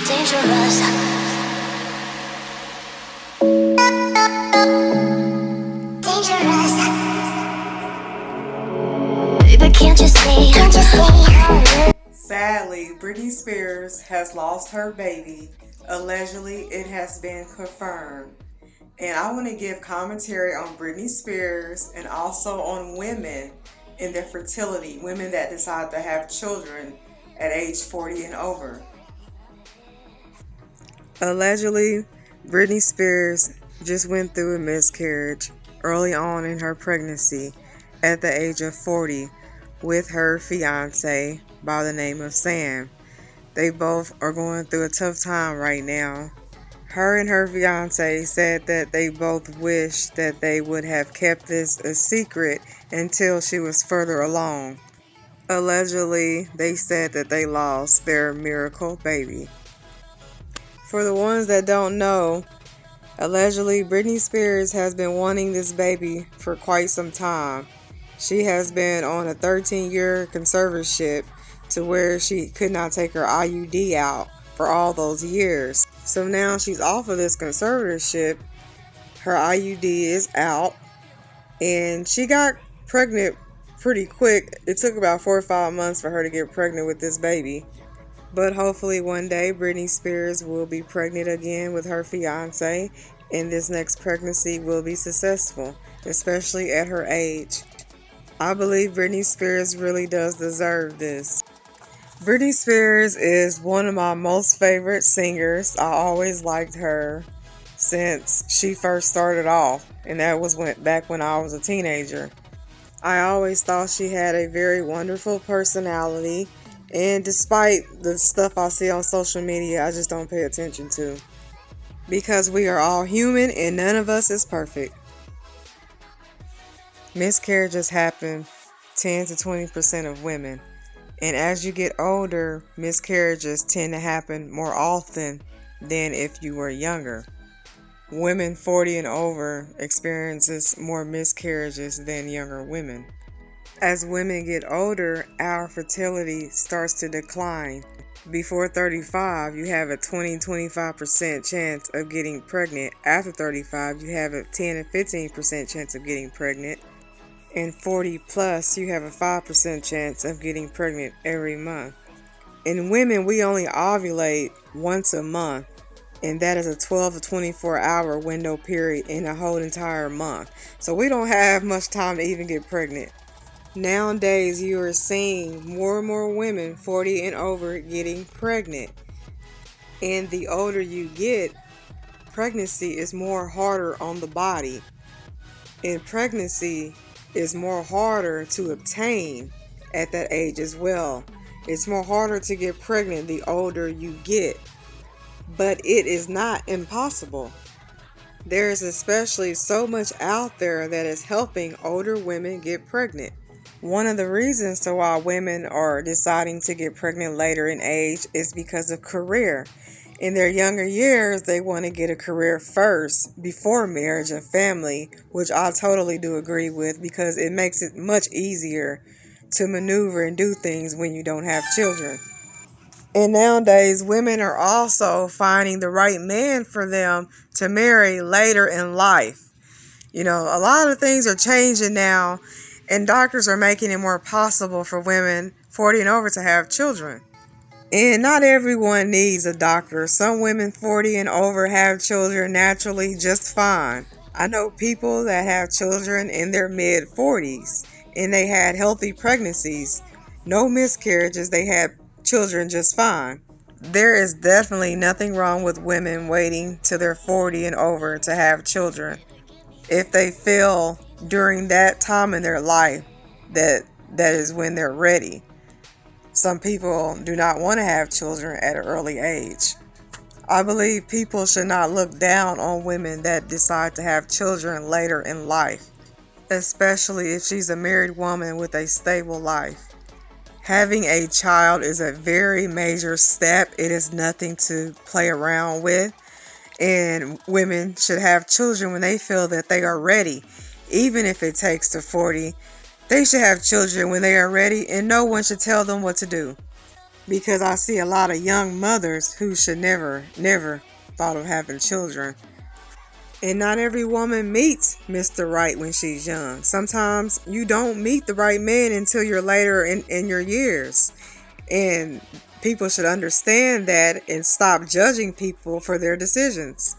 Dangerous. Dangerous. Baby, can't you see? Can't you see? Sadly, Britney Spears has lost her baby. Allegedly, it has been confirmed. And I want to give commentary on Britney Spears and also on women in their fertility, women that decide to have children at age 40 and over. Allegedly, Britney Spears just went through a miscarriage early on in her pregnancy at the age of 40 with her fiance by the name of Sam. They both are going through a tough time right now. Her and her fiance said that they both wish that they would have kept this a secret until she was further along. Allegedly, they said that they lost their miracle baby. For the ones that don't know, allegedly Britney Spears has been wanting this baby for quite some time. She has been on a 13-year conservatorship to where she could not take her IUD out for all those years. So now she's off of this conservatorship. Her IUD is out, and she got pregnant pretty quick. It took about 4 or 5 months for her to get pregnant with this baby. But hopefully one day Britney Spears will be pregnant again with her fiance, and this next pregnancy will be successful, especially at her age. I believe Britney Spears really does deserve this. Britney Spears is one of my most favorite singers. I always liked her since she first started off, and that was back when I was a teenager. I always thought she had a very wonderful personality, and despite the stuff I see on social media, I just don't pay attention to. Because we are all human and none of us is perfect. Miscarriages happen 10 to 20% of women. And as you get older, miscarriages tend to happen more often than if you were younger. Women 40 and over experiences more miscarriages than younger women. As women get older, our fertility starts to decline. Before 35, you have a 20-25% chance of getting pregnant. After 35, you have a 10 to 15% chance of getting pregnant. And 40 plus, you have a 5% chance of getting pregnant every month. In women, we only ovulate once a month, and that is a 12 to 24 hour window period in a whole entire month. So we don't have much time to even get pregnant. Nowadays, you are seeing more and more women 40 and over getting pregnant. And the older you get, pregnancy is more harder on the body. And pregnancy is more harder to obtain at that age as well. It's more harder to get pregnant the older you get. But it is not impossible. There is especially so much out there that is helping older women get pregnant. One of the reasons to why women are deciding to get pregnant later in age is because of career. In their younger years, they want to get a career first before marriage and family, which I totally do agree with because it makes it much easier to maneuver and do things when you don't have children. And nowadays, women are also finding the right man for them to marry later in life. You know, a lot of things are changing now, and doctors are making it more possible for women 40 and over to have children. And not everyone needs a doctor. Some women 40 and over have children naturally just fine. I know people that have children in their mid-40s and they had healthy pregnancies. No miscarriages, they had children just fine. There is definitely nothing wrong with women waiting till they're 40 and over to have children. If they feel during that time in their life that is when they're ready. Some people do not want to have children at an early age. I believe people should not look down on women that decide to have children later in life, especially if she's a married woman with a stable life. Having a child is a very major step. It is nothing to play around with. And women should have children when they feel that they are ready. Even if it takes to 40, they should have children when they are ready, and no one should tell them what to do. because I see a lot of young mothers who should never thought of having children. And not every woman meets Mr. Right when she's young. Sometimes you don't meet the right man until you're later in your years. And people should understand that and stop judging people for their decisions.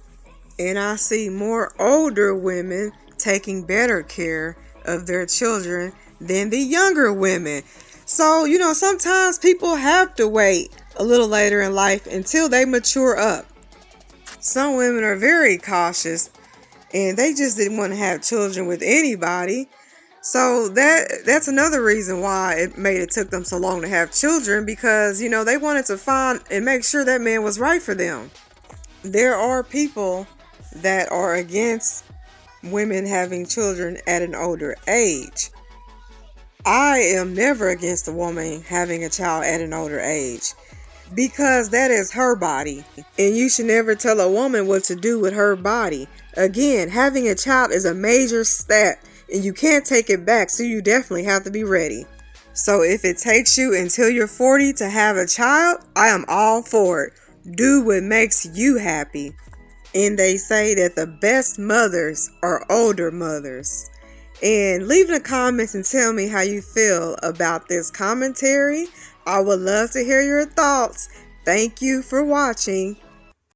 And I see more older women taking better care of their children than the younger women. So, sometimes people have to wait a little later in life until they mature up. Some women are very cautious and they just didn't want to have children with anybody. So that's another reason why it took them so long to have children, because, they wanted to find and make sure that man was right for them. There are people that are against women having children at an older age. I am never against a woman having a child at an older age, because that is her body, and you should never tell a woman what to do with her body. Again, having a child is a major step, and you can't take it back, so you definitely have to be ready. So if it takes you until you're 40 to have a child, I am all for it. Do what makes you happy. And they say that the best mothers are older mothers. And leave in the comments and tell me how you feel about this commentary. I would love to hear your thoughts. Thank you for watching.